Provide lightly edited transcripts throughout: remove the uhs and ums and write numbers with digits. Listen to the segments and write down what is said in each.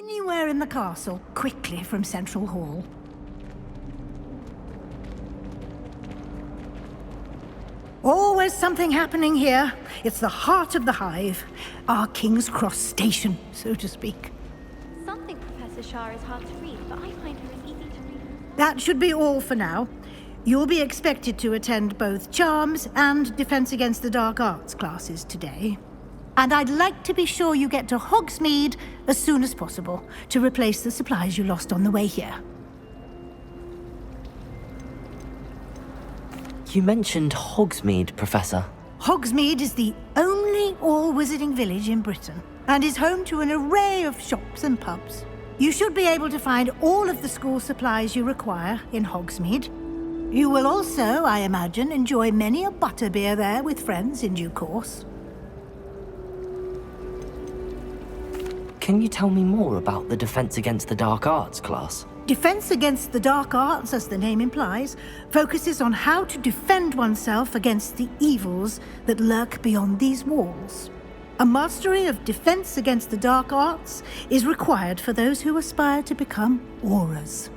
Anywhere in the castle, quickly from Central Hall. Always something happening here. It's the heart of the hive. Our King's Cross station, so to speak. Some think Professor Shah is hard to read, but I find her as easy to read. That should be all for now. You'll be expected to attend both Charms and Defense Against the Dark Arts classes today. And I'd like to be sure you get to Hogsmeade as soon as possible to replace the supplies you lost on the way here. You mentioned Hogsmeade, Professor. Hogsmeade is the only all-wizarding village in Britain and is home to an array of shops and pubs. You should be able to find all of the school supplies you require in Hogsmeade. You will also, I imagine, enjoy many a butterbeer there with friends in due course. Can you tell me more about the Defense Against the Dark Arts class? Defense Against the Dark Arts, as the name implies, focuses on how to defend oneself against the evils that lurk beyond these walls. A mastery of Defense Against the Dark Arts is required for those who aspire to become Aurors.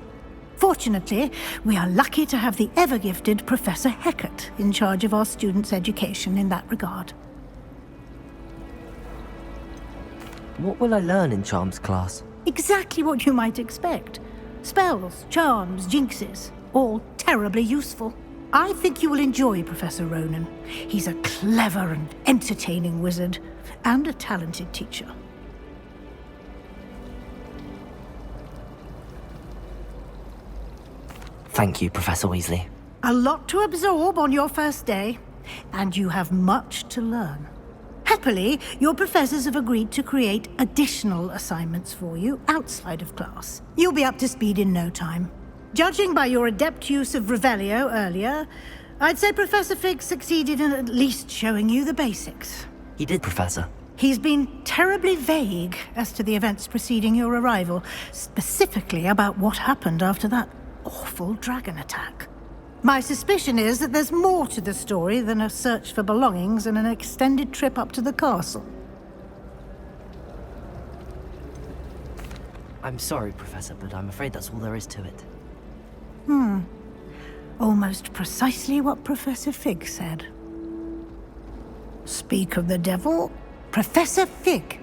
Fortunately, we are lucky to have the ever-gifted Professor Hecat in charge of our students' education in that regard. What will I learn in Charms class? Exactly what you might expect. Spells, charms, jinxes, all terribly useful. I think you will enjoy Professor Ronan. He's a clever and entertaining wizard, and a talented teacher. Thank you, Professor Weasley. A lot to absorb on your first day, and you have much to learn. Happily, your professors have agreed to create additional assignments for you outside of class. You'll be up to speed in no time. Judging by your adept use of Revelio earlier, I'd say Professor Fig succeeded in at least showing you the basics. He did, Professor. He's been terribly vague as to the events preceding your arrival, specifically about what happened after that awful dragon attack. My suspicion is that there's more to the story than a search for belongings and an extended trip up to the castle. I'm sorry, Professor, but I'm afraid that's all there is to it. Almost precisely what Professor Fig said. Speak of the devil, Professor Fig.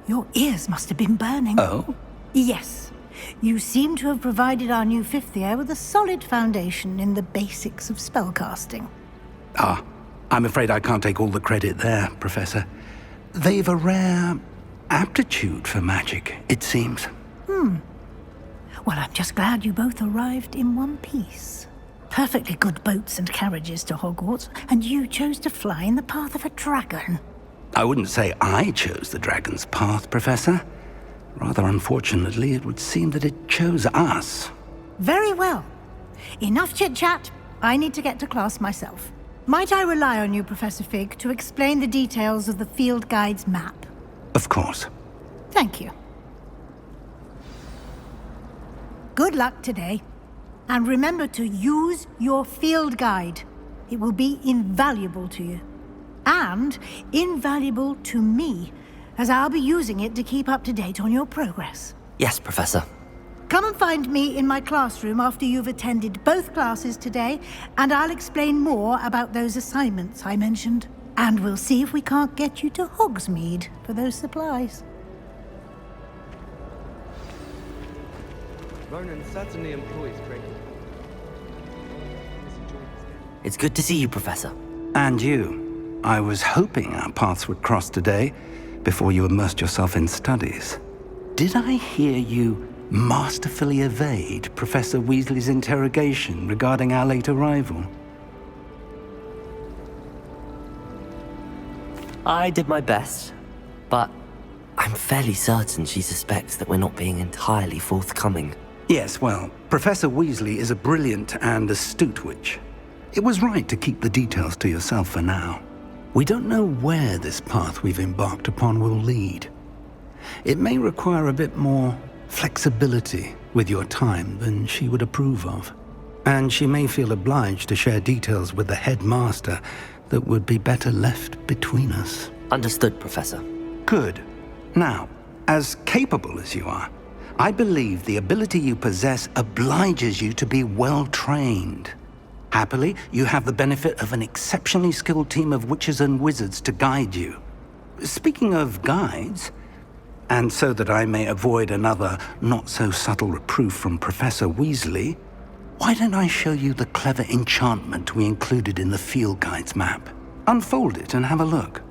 Your ears must have been burning. Oh? Yes. You seem to have provided our new fifth year with a solid foundation in the basics of spellcasting. Ah, I'm afraid I can't take all the credit there, Professor. They've a rare aptitude for magic, it seems. Well, I'm just glad you both arrived in one piece. Perfectly good boats and carriages to Hogwarts, and you chose to fly in the path of a dragon. I wouldn't say I chose the dragon's path, Professor. Rather unfortunately, it would seem that it chose us. Very well. Enough chit-chat. I need to get to class myself. Might I rely on you, Professor Fig, to explain the details of the field guide's map? Of course. Thank you. Good luck today. And remember to use your field guide. It will be invaluable to you. And invaluable to me, as I'll be using it to keep up to date on your progress. Yes, Professor. Come and find me in my classroom after you've attended both classes today, and I'll explain more about those assignments I mentioned. And we'll see if we can't get you to Hogsmeade for those supplies. Ronan certainly employs great. It's good to see you, Professor. And you. I was hoping our paths would cross today, before you immersed yourself in studies. Did I hear you masterfully evade Professor Weasley's interrogation regarding our late arrival? I did my best, but I'm fairly certain she suspects that we're not being entirely forthcoming. Yes, well, Professor Weasley is a brilliant and astute witch. It was right to keep the details to yourself for now. We don't know where this path we've embarked upon will lead. It may require a bit more flexibility with your time than she would approve of. And she may feel obliged to share details with the headmaster that would be better left between us. Understood, Professor. Good. Now, As capable as you are, I believe the ability you possess obliges you to be well-trained. Happily, you have the benefit of an exceptionally skilled team of witches and wizards to guide you. Speaking of guides, and so that I may avoid another not-so-subtle reproof from Professor Weasley, why don't I show you the clever enchantment we included in the field guide's map? Unfold it and have a look.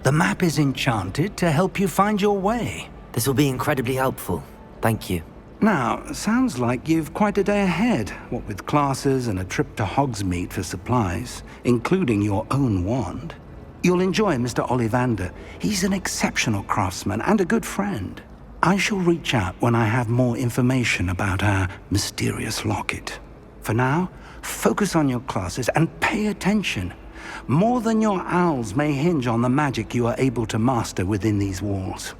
The map is enchanted to help you find your way. This will be incredibly helpful. Thank you. Now, sounds like you've quite a day ahead, what with classes and a trip to Hogsmeade for supplies, including your own wand. You'll enjoy Mr. Ollivander. He's an exceptional craftsman and a good friend. I shall reach out when I have more information about our mysterious locket. For now, focus on your classes and pay attention. More than your owls may hinge on the magic you are able to master within these walls.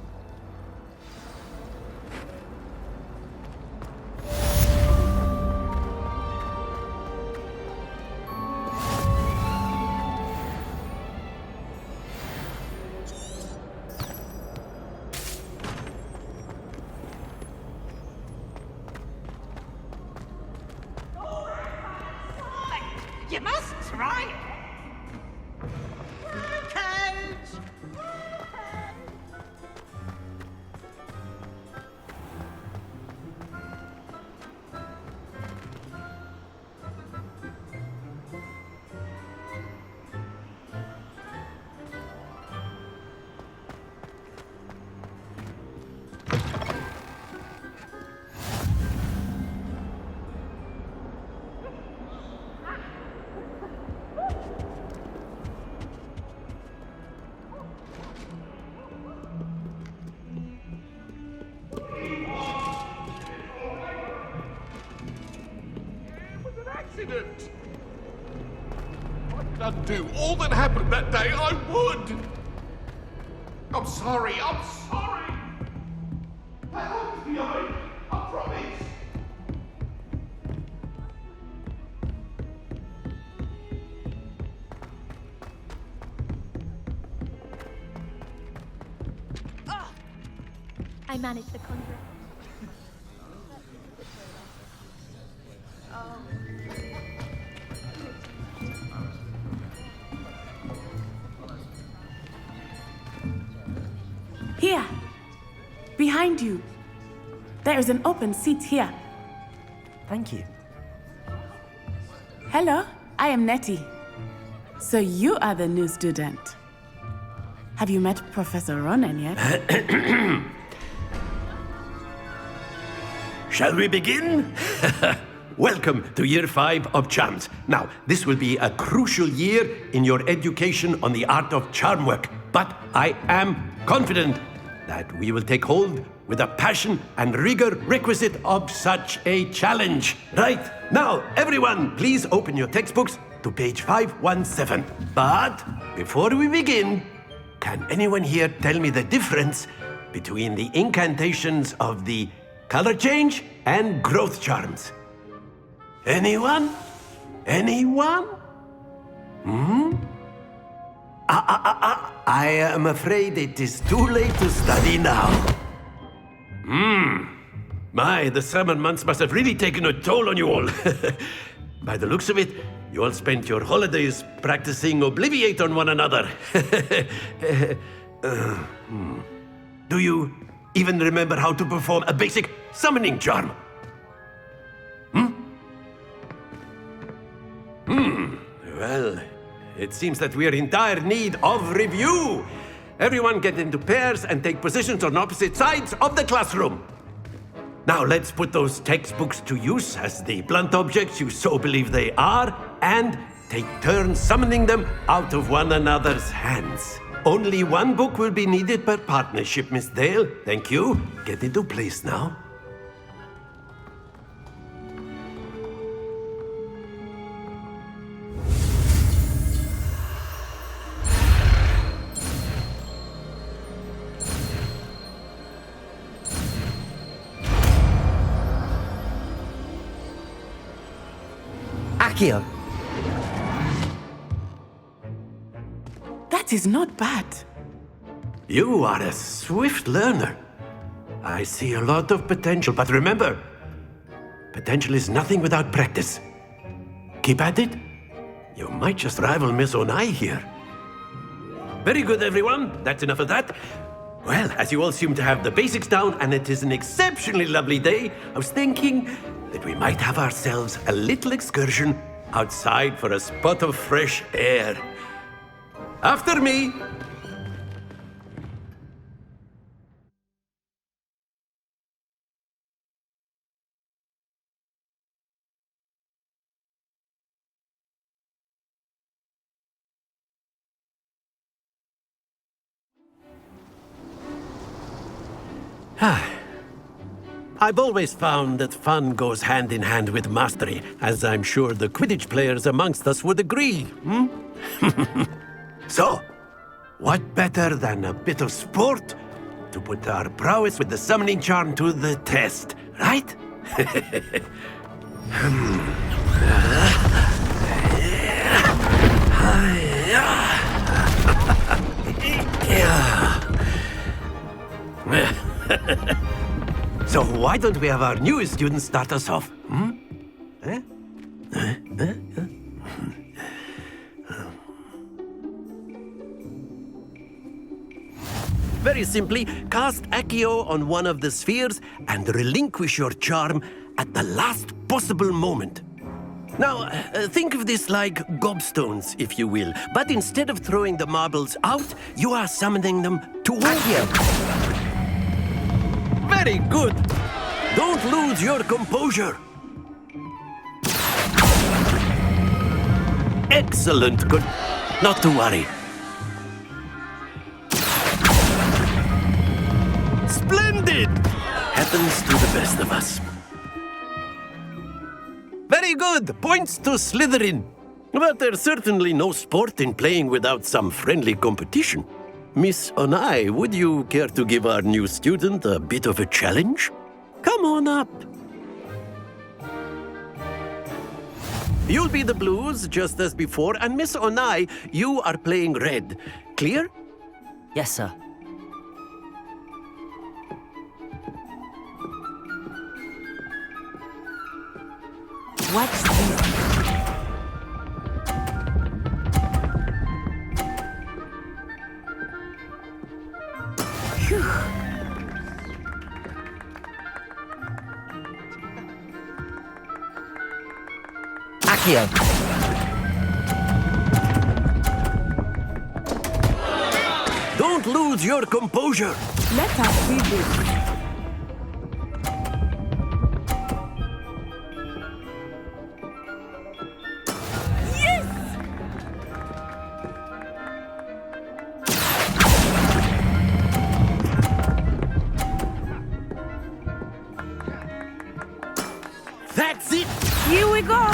You must try it. Accident. I could undo all that happened that day, I would. I'm sorry, I'm sorry. I hope to be I promise. I managed the conjurer. Here, behind you. There is an open seat here. Thank you. Hello, I am Nettie. So you are the new student. Have you met Professor Ronan yet? Shall we begin? Welcome to Year 5 of Charms. Now, this will be a crucial year in your education on the art of charm work, but I am confident that we will take hold with the passion and rigor requisite of such a challenge. Right, now, everyone, please open your textbooks to page 517. But before we begin, can anyone here tell me the difference between the incantations of the color change and growth charms? Anyone? Anyone? I am afraid it is too late to study now. My, the summer months must have really taken a toll on you all. By the looks of it, you all spent your holidays practicing Obliviate on one another. Do you even remember how to perform a basic summoning charm? Well, it seems that we are in dire need of review. Everyone get into pairs and take positions on opposite sides of the classroom. Now let's put those textbooks to use as the blunt objects you so believe they are, and take turns summoning them out of one another's hands. Only one book will be needed per partnership, Miss Dale. Thank you. Get into place now. Accio! That is not bad. You are a swift learner. I see a lot of potential, but remember, potential is nothing without practice. Keep at it. You might just rival Miss Onai here. Very good, everyone. That's enough of that. Well, as you all seem to have the basics down, and it is an exceptionally lovely day, I was thinking that we might have ourselves a little excursion outside for a spot of fresh air. After me! I've always found that fun goes hand in hand with mastery, as I'm sure the Quidditch players amongst us would agree, So, what better than a bit of sport to put our prowess with the summoning charm to the test, right? So why don't we have our newest student start us off? Very simply, cast Accio on one of the spheres and relinquish your charm at the last possible moment. Now, think of this like gobstones, if you will, but instead of throwing the marbles out, you are summoning them towards you. Very good! Don't lose your composure! Excellent, good. Not to worry. Splendid! Happens to the best of us. Very good! Points to Slytherin. But there's certainly no sport in playing without some friendly competition. Miss Onai, would you care to give our new student a bit of a challenge? Come on up. You'll be the blues, just as before, and Miss Onai, you are playing red. Clear? Yes, sir. What's this? Phew. Accio! Don't lose your composure. Let us see this. That's it! Here we go!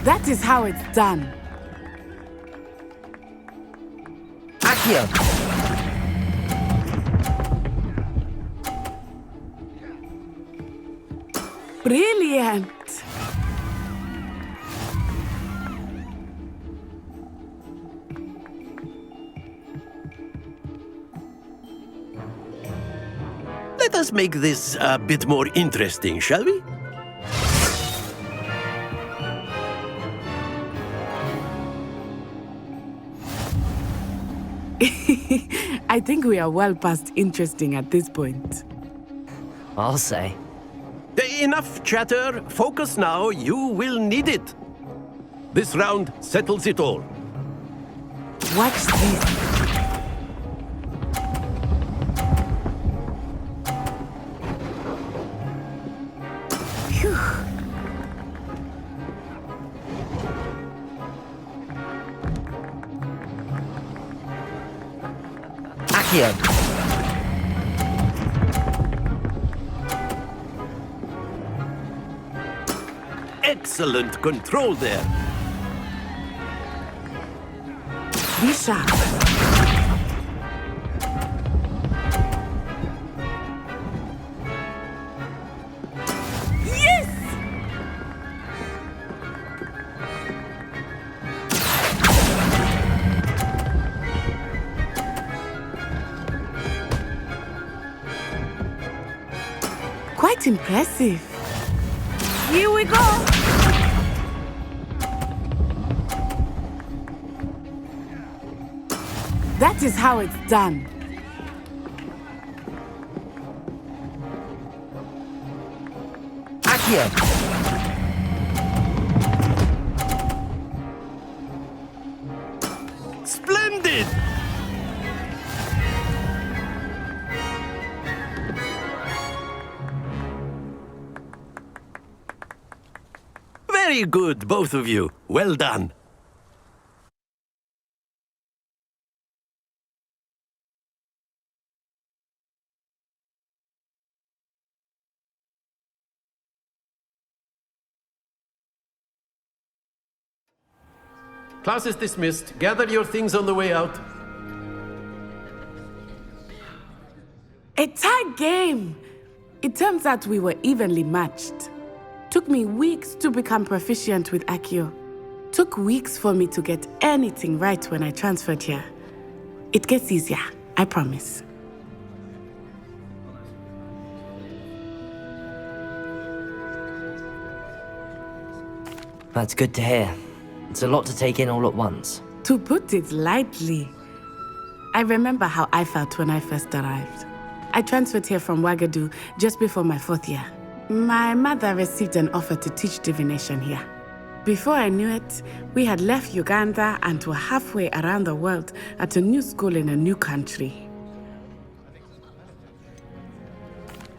That is how it's done. Accio! Brilliant! Let us make this a bit more interesting, shall we? I think we are well past interesting at this point. I'll say. Enough chatter. Focus now. You will need it. This round settles it all. Watch this. Phew. Accio! Excellent control there. Be sharp. Yes! Quite impressive. Here we go. That is how it's done. Accio! Splendid! Very good, both of you. Well done. Class is dismissed. Gather your things on the way out. A tight game. It turns out we were evenly matched. Took me weeks to become proficient with Accio. Took weeks for me to get anything right when I transferred here. It gets easier, I promise. That's good to hear. It's a lot to take in all at once. To put it lightly, I remember how I felt when I first arrived. I transferred here from Ouagadougou just before my 4th year. My mother received an offer to teach divination here. Before I knew it, we had left Uganda and were halfway around the world at a new school in a new country.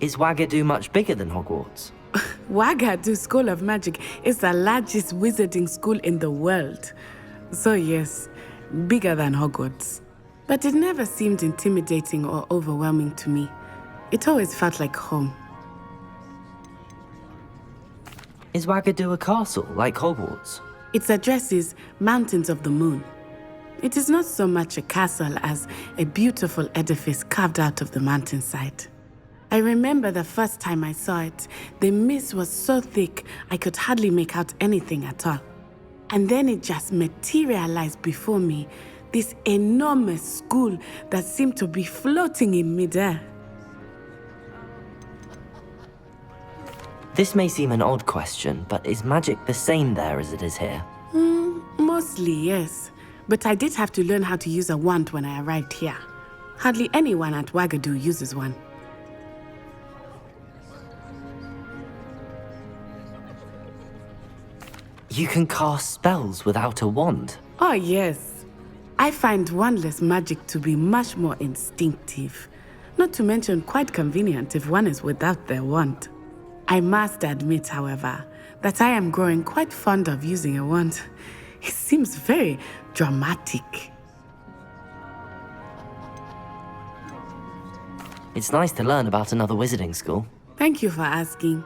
Is Ouagadougou much bigger than Hogwarts? Ouagadougou School of Magic is the largest wizarding school in the world. So yes, bigger than Hogwarts. But it never seemed intimidating or overwhelming to me. It always felt like home. Is Ouagadougou a castle, like Hogwarts? Its address is Mountains of the Moon. It is not so much a castle as a beautiful edifice carved out of the mountainside. I remember the first time I saw it, the mist was so thick I could hardly make out anything at all. And then it just materialized before me, this enormous school that seemed to be floating in midair. This may seem an odd question, but is magic the same there as it is here? Mostly, yes. But I did have to learn how to use a wand when I arrived here. Hardly anyone at Ouagadougou uses one. You can cast spells without a wand? Oh, yes. I find wandless magic to be much more instinctive. Not to mention quite convenient if one is without their wand. I must admit, however, that I am growing quite fond of using a wand. It seems very dramatic. It's nice to learn about another wizarding school. Thank you for asking.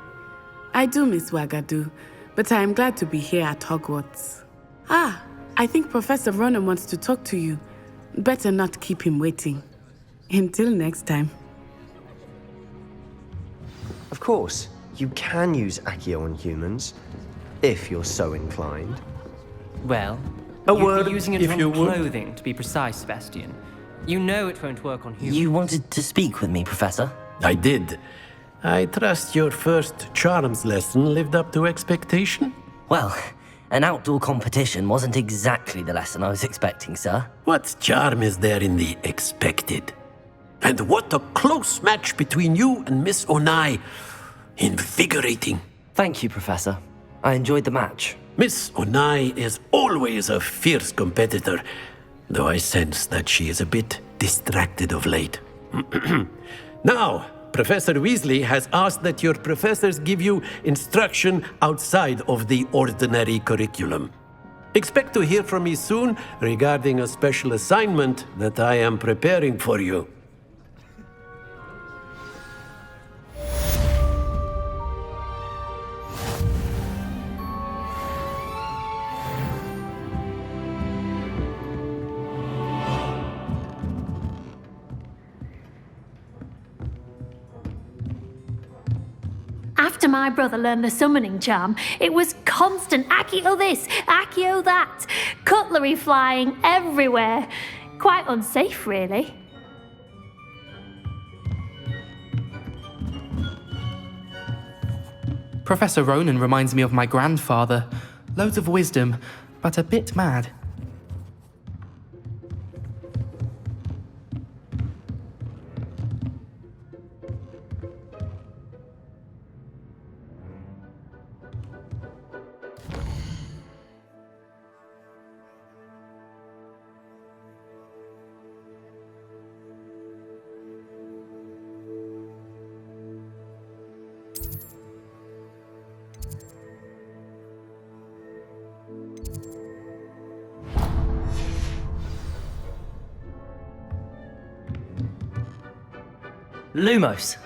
I do miss Ouagadougou, but I am glad to be here at Hogwarts. Ah, I think Professor Ronan wants to talk to you. Better not keep him waiting. Until next time. Of course, you can use Accio on humans, if you're so inclined. Well, A you'd word, be using it if on you would. clothing, to be precise, Sebastian. You know it won't work on humans. You wanted to speak with me, Professor? I did. I trust your first charms lesson lived up to expectation? Well, an outdoor competition wasn't exactly the lesson I was expecting, sir. What charm is there in the expected? And what a close match between you and Miss Onai. Invigorating. Thank you, Professor. I enjoyed the match. Miss Onai is always a fierce competitor, though I sense that she is a bit distracted of late. Now, Professor Weasley has asked that your professors give you instruction outside of the ordinary curriculum. Expect to hear from me soon regarding a special assignment that I am preparing for you. After my brother learned the summoning charm, it was constant Accio this, Accio that, cutlery flying everywhere. Quite unsafe, really. Professor Ronan reminds me of my grandfather. Loads of wisdom, but a bit mad. Lumos.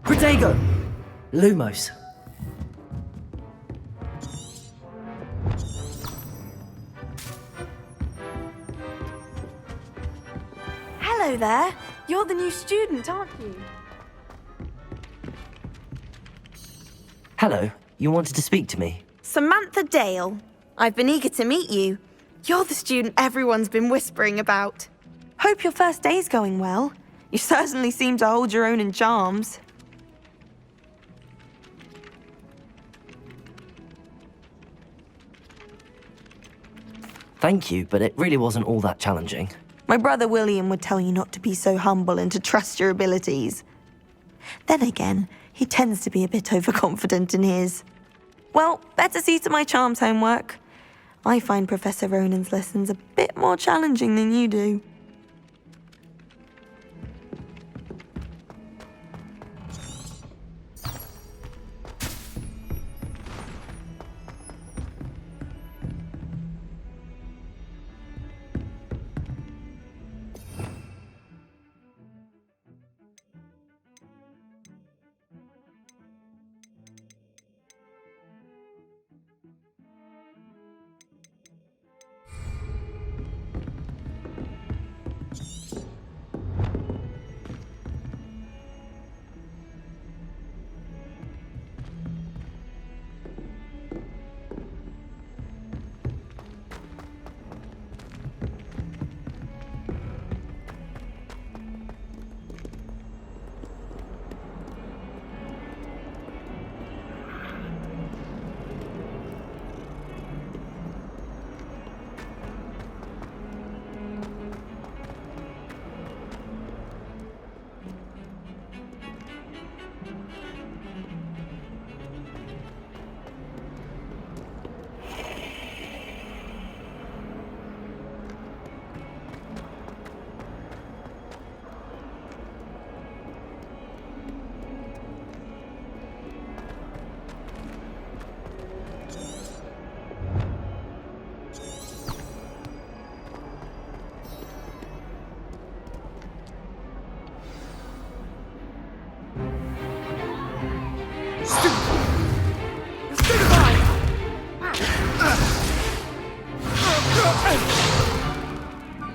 Protego. Lumos. Hello there. You're the new student, aren't you? Hello. You wanted to speak to me? Samantha Dale. I've been eager to meet you. You're the student everyone's been whispering about. Hope your first day's going well. You certainly seem to hold your own in charms. Thank you, but it really wasn't all that challenging. My brother William would tell you not to be so humble and to trust your abilities. Then again, he tends to be a bit overconfident in his. Well, better see to my charms homework. I find Professor Ronan's lessons a bit more challenging than you do.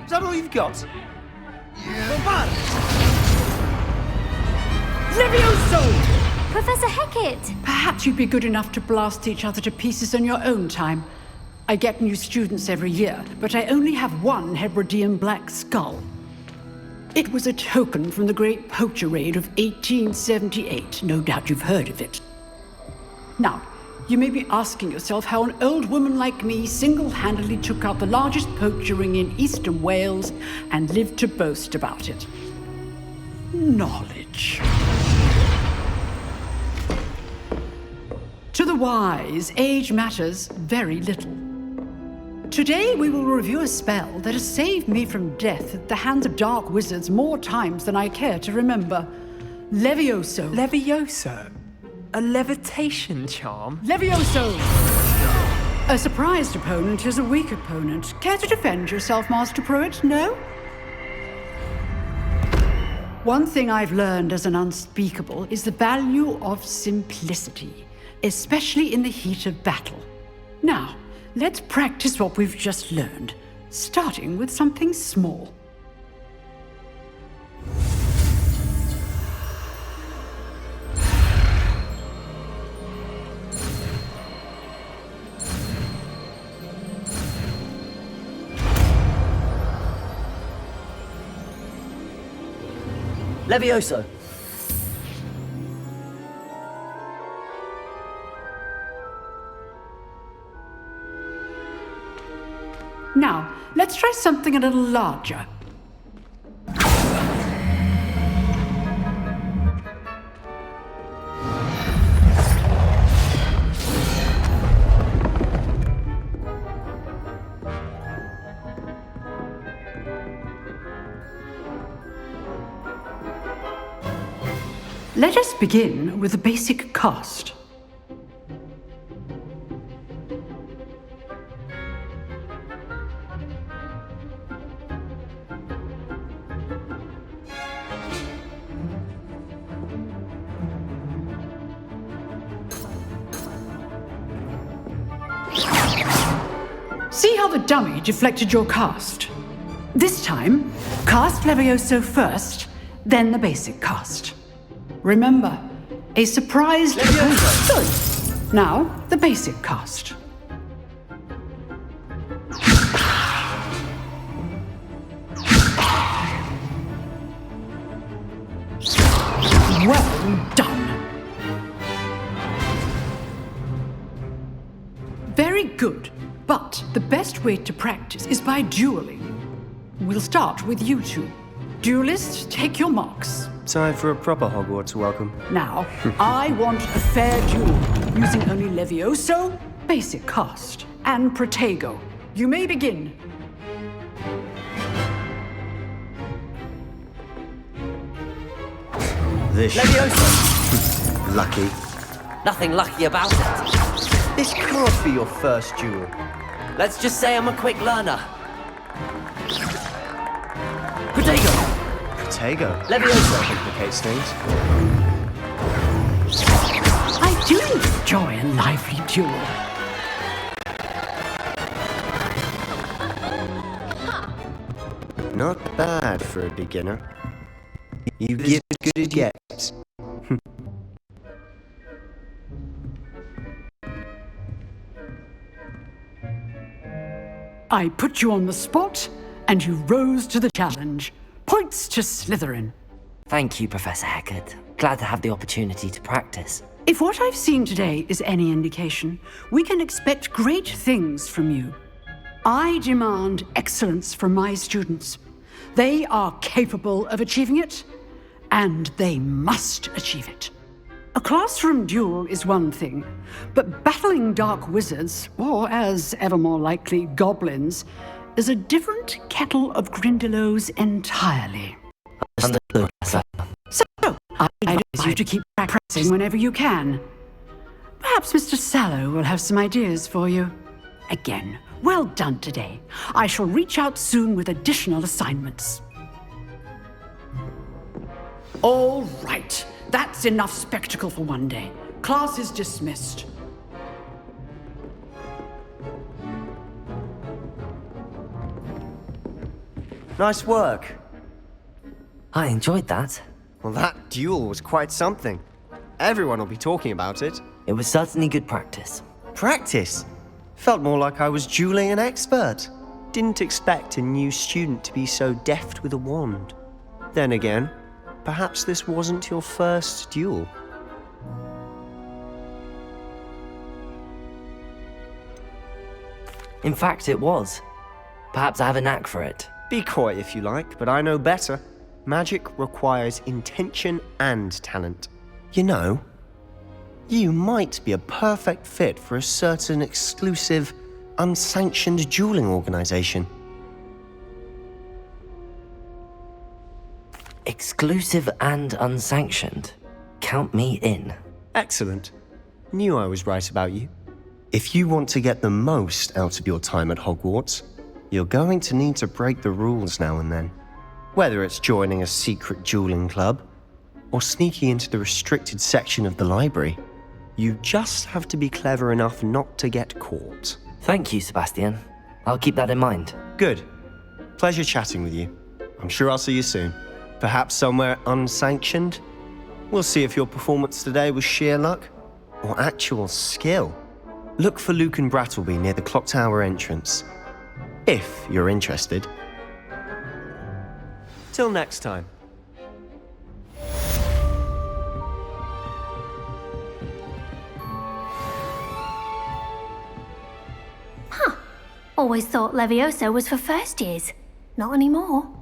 Is that all you've got? Levioso! Professor Hecat! Perhaps you'd be good enough to blast each other to pieces on your own time. I get new students every year, but I only have one Hebridean black skull. It was a token from the Great Poacher Raid of 1878. No doubt you've heard of it. Now, you may be asking yourself how an old woman like me single-handedly took out the largest poacher ring in eastern Wales and lived to boast about it. Knowledge. To the wise, age matters very little. Today we will review a spell that has saved me from death at the hands of dark wizards more times than I care to remember. Levioso. Levioso? A levitation charm? Levioso! A surprised opponent is a weak opponent. Care to defend yourself, Master Pruitt? No? One thing I've learned as an unspeakable is the value of simplicity, especially in the heat of battle. Now, let's practice what we've just learned, starting with something small. Levioso! Now, let's try something a little larger. Let us begin with the basic cast. See how the dummy deflected your cast? This time, cast Levioso first, then the basic cast. Remember, a surprised opponent. Good. Now, the basic cast. Well done. Very good. But the best way to practice is by dueling. We'll start with you two. Duelists, take your marks. Time for a proper Hogwarts welcome. Now, I want a fair duel, using only Levioso, basic cast, and Protego. You may begin. This Levioso! Lucky. Nothing lucky about it. This can't be your first duel. Let's just say I'm a quick learner. Protego! Protego. Levioso complicates things. I do enjoy a lively duel. Not bad for a beginner. You get as good as gets. I put you on the spot, and you rose to the challenge. Points to Slytherin. Thank you, Professor Heckard. Glad to have the opportunity to practice. If what I've seen today is any indication, we can expect great things from you. I demand excellence from my students. They are capable of achieving it, and they must achieve it. A classroom duel is one thing, but battling dark wizards, or as ever more likely, goblins, is a different kettle of Grindylows entirely. Understood, sir. So, I advise you to keep practicing whenever you can. Perhaps Mr. Sallow will have some ideas for you. Again, well done today. I shall reach out soon with additional assignments. All right, that's enough spectacle for one day. Class is dismissed. Nice work. I enjoyed that. Well, that duel was quite something. Everyone will be talking about it. It was certainly good practice. Practice? Felt more like I was dueling an expert. Didn't expect a new student to be so deft with a wand. Then again, perhaps this wasn't your first duel. In fact, it was. Perhaps I have a knack for it. Be coy if you like, but I know better. Magic requires intention and talent. You know, You might be a perfect fit for a certain exclusive, unsanctioned dueling organization. Exclusive and unsanctioned. Count me in. Excellent. Knew I was right about you. If you want to get the most out of your time at Hogwarts, you're going to need to break the rules now and then. Whether it's joining a secret dueling club, or sneaking into the restricted section of the library, you just have to be clever enough not to get caught. Thank you, Sebastian. I'll keep that in mind. Good. Pleasure chatting with you. I'm sure I'll see you soon. Perhaps somewhere unsanctioned? We'll see if your performance today was sheer luck or actual skill. Look for Luke and Brattleby near the clock tower entrance, if you're interested. Till next time. Always thought Levioso was for first years. Not anymore.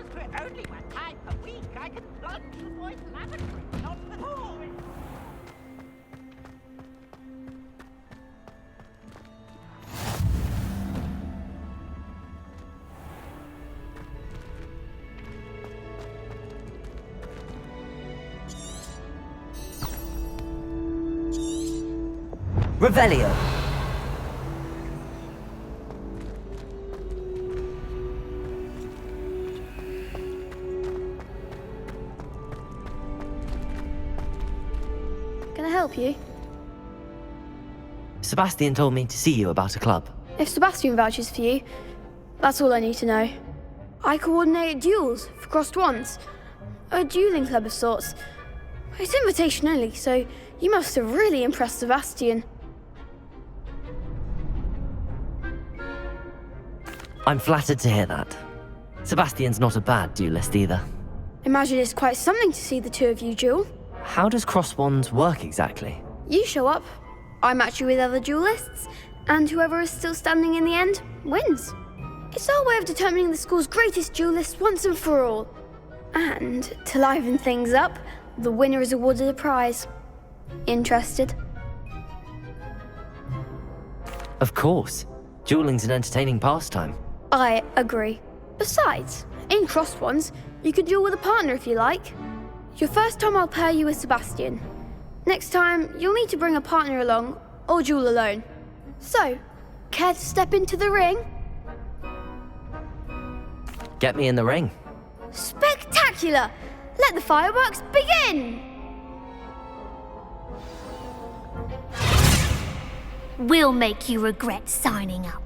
as we're only one time a week, I can plunge the boys' lavatory, not the pool. Revelio. Can I help you? Sebastian told me to see you about a club. If Sebastian vouches for you, that's all I need to know. I coordinate duels for crossed wands. A dueling club of sorts. It's invitation only, so you must have really impressed Sebastian. I'm flattered to hear that. Sebastian's not a bad duelist either. Imagine it's quite something to see the two of you duel. How does cross wands work exactly? You show up, I match you with other duelists, and whoever is still standing in the end wins. It's our way of determining the school's greatest duelist once and for all. And to liven things up, the winner is awarded a prize. Interested? Of course. Dueling's an entertaining pastime. I agree. Besides, in crossed ones, you can duel with a partner if you like. Your first time I'll pair you with Sebastian. Next time, you'll need to bring a partner along, or duel alone. So, care to step into the ring? Get me in the ring. Spectacular! Let the fireworks begin! We'll make you regret signing up.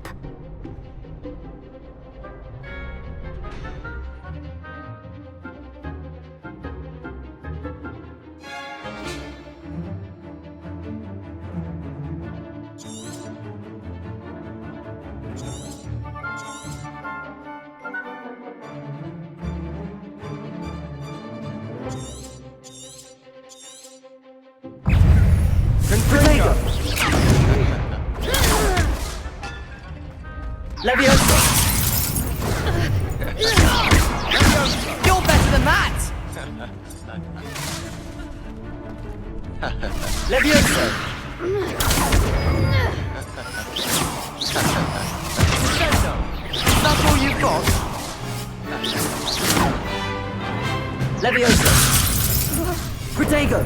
Leviosa! You're better than that! Leviosa! That's all you've got? Leviosa! Protego!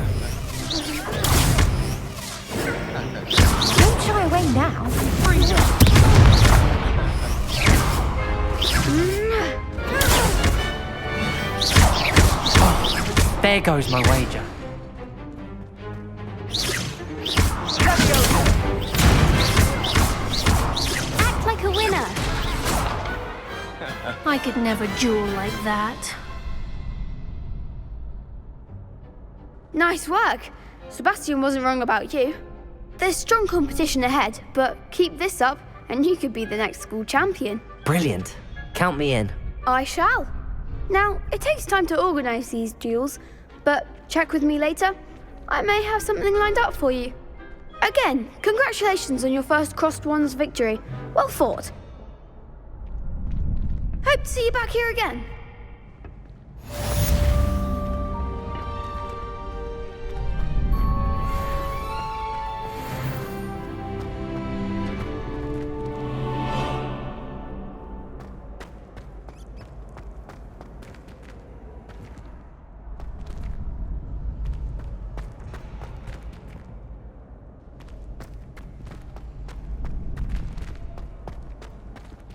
Don't shy away now. There goes my wager. Act like a winner. I could never duel like that. Nice work. Sebastian wasn't wrong about you. There's strong competition ahead, but keep this up and you could be the next school champion. Brilliant. Count me in. I shall. Now, it takes time to organise these duels, but check with me later. I may have something lined up for you. Again, congratulations on your first crossed wands victory. Well fought. Hope to see you back here again.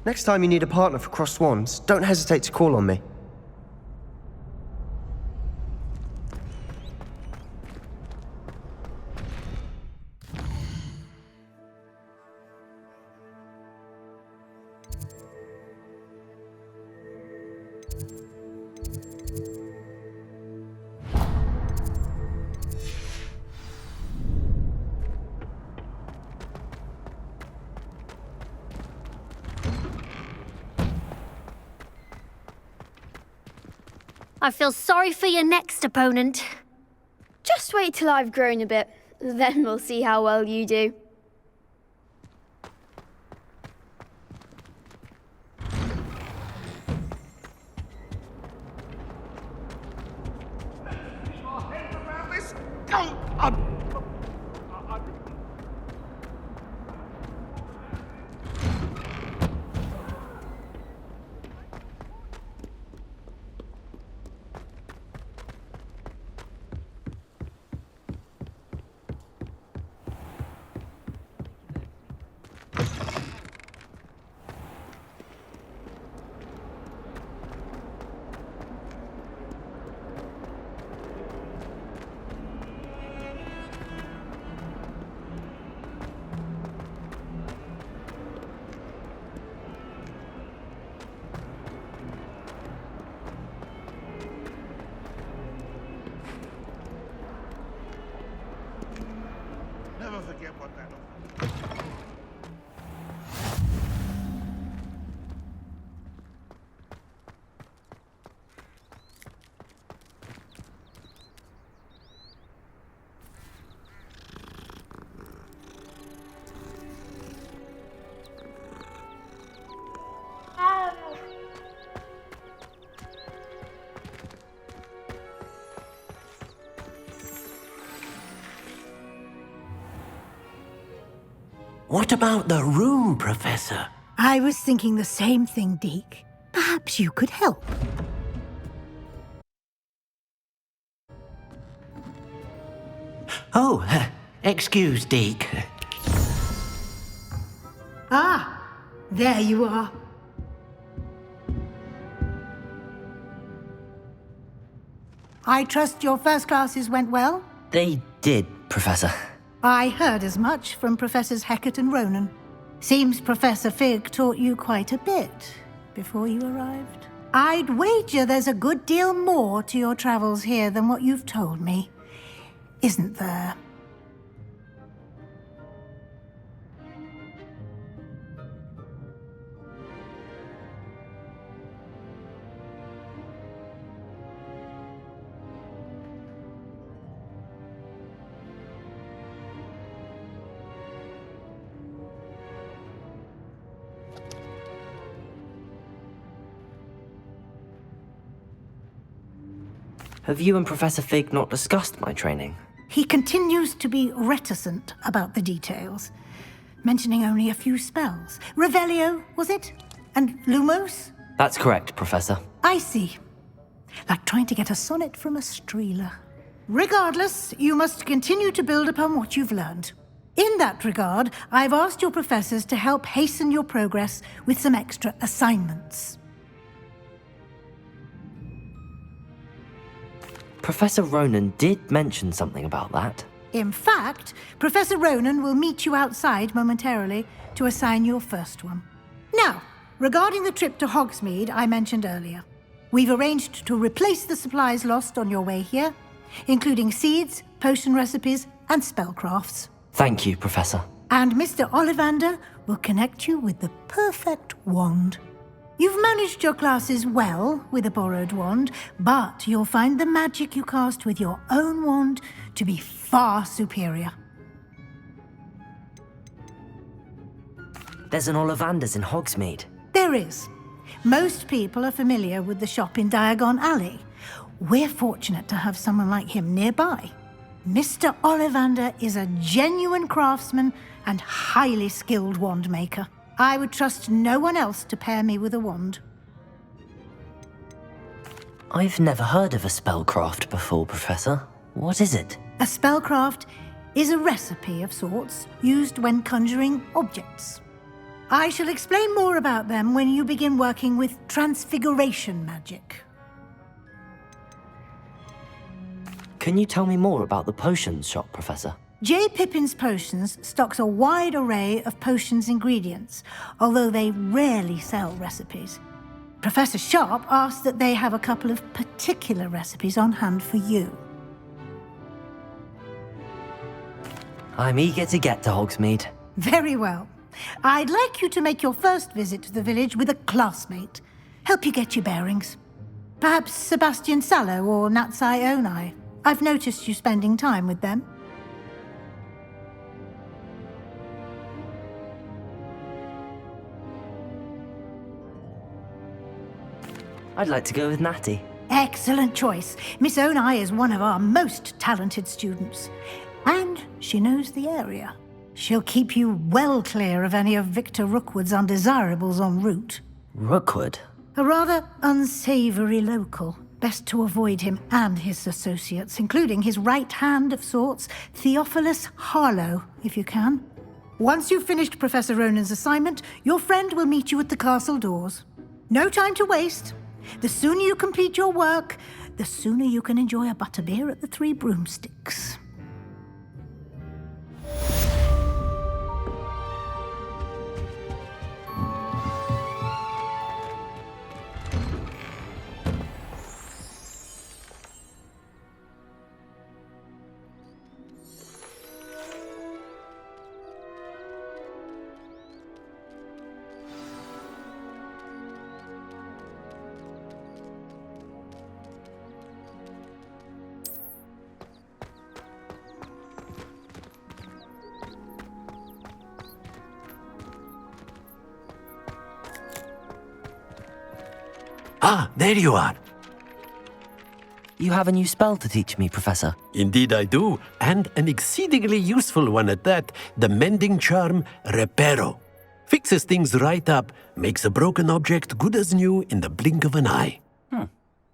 Next time you need a partner for crossed wands, don't hesitate to call on me. I feel sorry for your next opponent. Just wait till I've grown a bit, then we'll see how well you do. What about the room, Professor? I was thinking the same thing, Deke. Perhaps you could help. Oh, excuse, Deke. Ah, there you are. I trust your first classes went well? They did, Professor. I heard as much from Professors Hecat and Ronan. Seems Professor Fig taught you quite a bit before you arrived. I'd wager there's a good deal more to your travels here than what you've told me, isn't there? Have you and Professor Fig not discussed my training? He continues to be reticent about the details, mentioning only a few spells. Revelio, was it? And Lumos? That's correct, Professor. I see. Like trying to get a sonnet from a streeler. Regardless, you must continue to build upon what you've learned. In that regard, I've asked your professors to help hasten your progress with some extra assignments. Professor Ronan did mention something about that. In fact, Professor Ronan will meet you outside momentarily to assign your first one. Now, regarding the trip to Hogsmeade I mentioned earlier, we've arranged to replace the supplies lost on your way here, including seeds, potion recipes, and spellcrafts. Thank you, Professor. And Mr. Ollivander will connect you with the perfect wand. You've managed your classes well with a borrowed wand, but you'll find the magic you cast with your own wand to be far superior. There's an Ollivander's in Hogsmeade. There is. Most people are familiar with the shop in Diagon Alley. We're fortunate to have someone like him nearby. Mr. Ollivander is a genuine craftsman and highly skilled wand maker. I would trust no one else to pair me with a wand. I've never heard of a spellcraft before, Professor. What is it? A spellcraft is a recipe of sorts used when conjuring objects. I shall explain more about them when you begin working with transfiguration magic. Can you tell me more about the potions shop, Professor? J. Pippin's Potions stocks a wide array of potions ingredients, although they rarely sell recipes. Professor Sharp asked that they have a couple of particular recipes on hand for you. I'm eager to get to Hogsmeade. Very well. I'd like you to make your first visit to the village with a classmate. Help you get your bearings. Perhaps Sebastian Sallow or Natsai Onai. I've noticed you spending time with them. I'd like to go with Natty. Excellent choice. Miss Onai is one of our most talented students. And she knows the area. She'll keep you well clear of any of Victor Rookwood's undesirables en route. Rookwood? A rather unsavory local. Best to avoid him and his associates, including his right hand of sorts, Theophilus Harlow, if you can. Once you've finished Professor Ronan's assignment, your friend will meet you at the castle doors. No time to waste. The sooner you complete your work, the sooner you can enjoy a butterbeer at the Three Broomsticks. Ah, there you are. You have a new spell to teach me, Professor. Indeed I do, and an exceedingly useful one at that, the mending charm Reparo. Fixes things right up, makes a broken object good as new in the blink of an eye.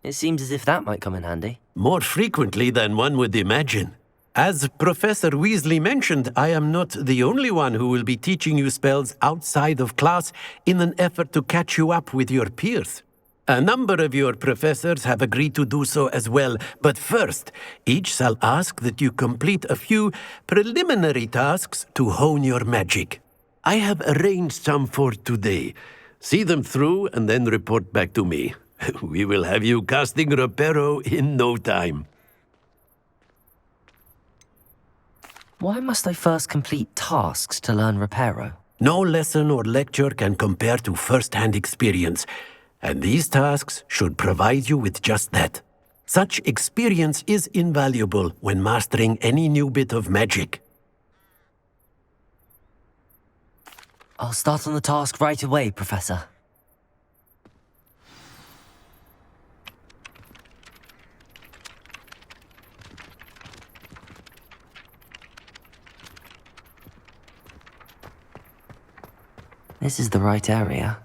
It seems as if that might come in handy. More frequently than one would imagine. As Professor Weasley mentioned, I am not the only one who will be teaching you spells outside of class in an effort to catch you up with your peers. A number of your professors have agreed to do so as well, but first, each shall ask that you complete a few preliminary tasks to hone your magic. I have arranged some for today. See them through and then report back to me. We will have you casting Reparo in no time. Why must I first complete tasks to learn Reparo? No lesson or lecture can compare to first-hand experience, and these tasks should provide you with just that. Such experience is invaluable when mastering any new bit of magic. I'll start on the task right away, Professor. This is the right area.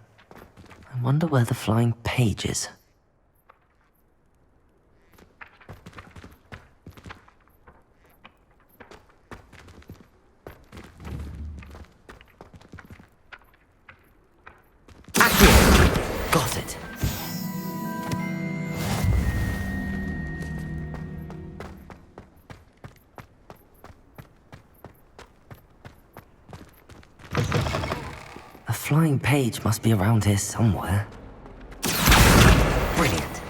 I wonder where the flying page is. Got it. A flying page must be around here somewhere. Brilliant.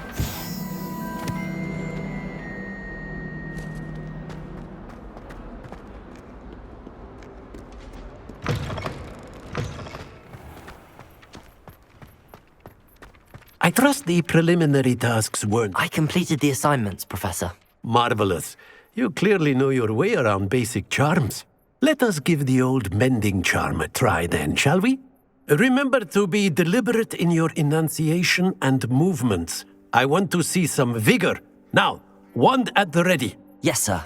I trust the preliminary tasks weren't... I completed the assignments, Professor. Marvelous. You clearly know your way around basic charms. Let us give the old mending charm a try then, shall we? Remember to be deliberate in your enunciation and movements. I want to see some vigor. Now, wand at the ready. Yes, sir.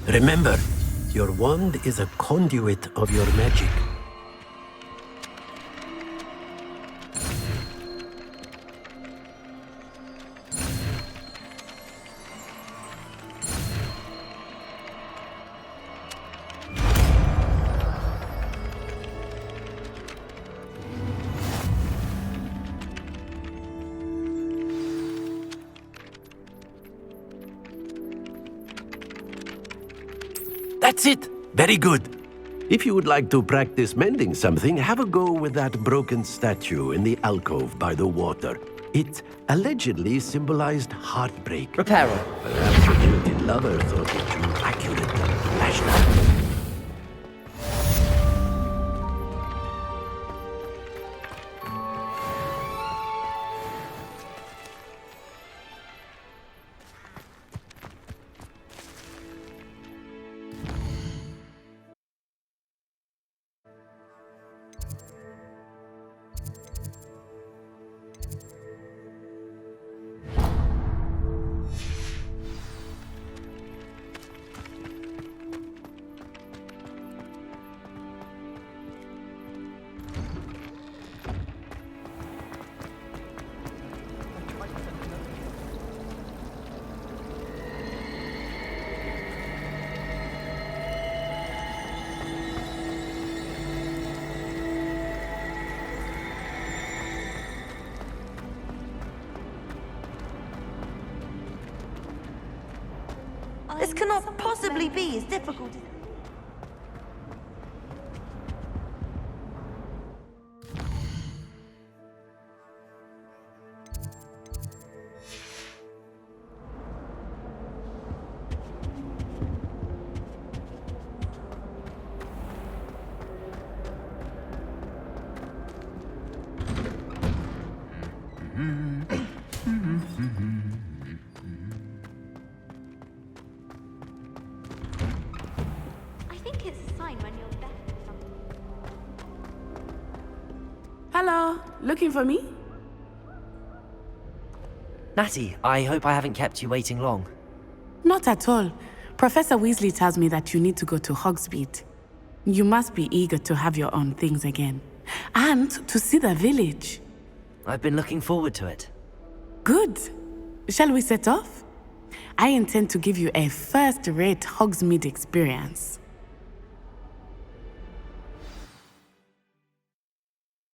Remember, your wand is a conduit of your magic. That's it! Very good. If you would like to practice mending something, have a go with that broken statue in the alcove by the water. It allegedly symbolized heartbreak. Reparo. Perhaps a jilted lover thought it too accurate. National. This cannot possibly be as difficult as... Hello, looking for me? Natty, I hope I haven't kept you waiting long. Not at all. Professor Weasley tells me that you need to go to Hogsmeade. You must be eager to have your own things again. And to see the village. I've been looking forward to it. Good. Shall we set off? I intend to give you a first-rate Hogsmeade experience.